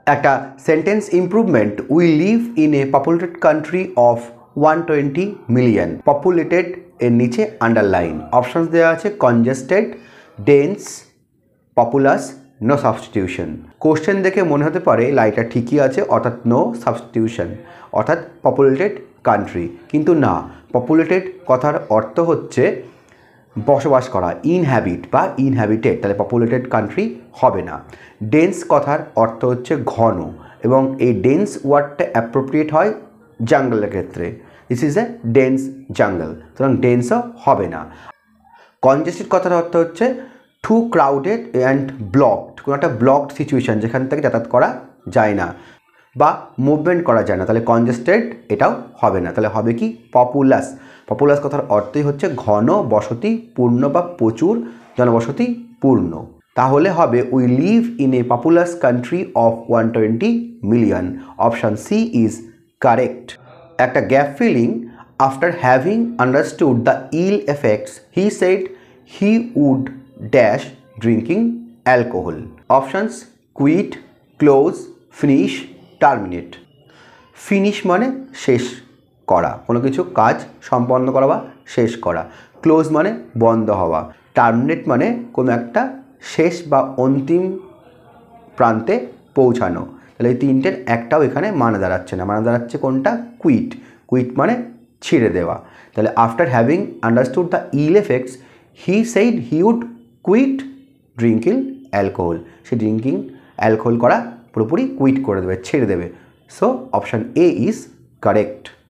একটা sentence improvement, we live in a populated country of 120 million. Populated এর নিচে underline. Options দেওয়া আছে congested, dense, populous, no substitution. Question দেখে মনে হতে পারে লাইনটা ঠিকই আছে, অর্থাৎ নো সাবস্টিটিউশন, অর্থাৎ পপুলেটেড কান্ট্রি। কিন্তু না, পপুলেটেড কথার অর্থ হচ্ছে বসবাস করা, ইনহ্যাবিট বা ইনহ্যাবিটেড, তাহলে পপুলেটেড কান্ট্রি হবে না। ডেন্স কথার অর্থ হচ্ছে ঘন, এবং এই ডেন্স ওয়ার্ডটা অ্যাপ্রোপ্রিয়েট হয় জাঙ্গলের ক্ষেত্রে। This is a dense jungle, সুতরাং ডেন্সও হবে না। কনজেস্টেড কথার অর্থ হচ্ছে টু ক্রাউডেড অ্যান্ড ব্লকড, কোনো একটা ব্লকড সিচুয়েশান যেখান থেকে যাতায়াত করা যায় না বা মুভমেন্ট করা যায় না, তাহলে কনজেস্টেড এটাও হবে না। তাহলে হবে কি পপুলাস। পপুলাস কথার অর্থই হচ্ছে ঘন বসতি পূর্ণ বা প্রচুর জনবসতি পূর্ণ। তাহলে হবে we live in a populous country of 120 million. Option C is correct. একটা gap filling, after having understood the ill effects he said he would dash drinking alcohol. Options quit, close, finish, terminate. Finish মানে শেষ করা, কোনো কিছু কাজ সম্পন্ন করা বা শেষ করা। ক্লোজ মানে বন্ধ হওয়া। টার্মিনেট মানে কোনো একটা শেষ বা অন্তিম প্রান্তে পৌঁছানো। তাহলে এই তিনটের একটাও এখানে মানে দাঁড়াচ্ছে না, মানে দাঁড়াচ্ছে কোনটা? কুইট। কুইট মানে ছেড়ে দেওয়া। তাহলে after having understood the ill effects he said he would quit drinking alcohol. সে ড্রিঙ্কিং অ্যালকোহল করা পুরোপুরি কুইট করে দেবে, ছেড়ে দেবে। So option a is correct.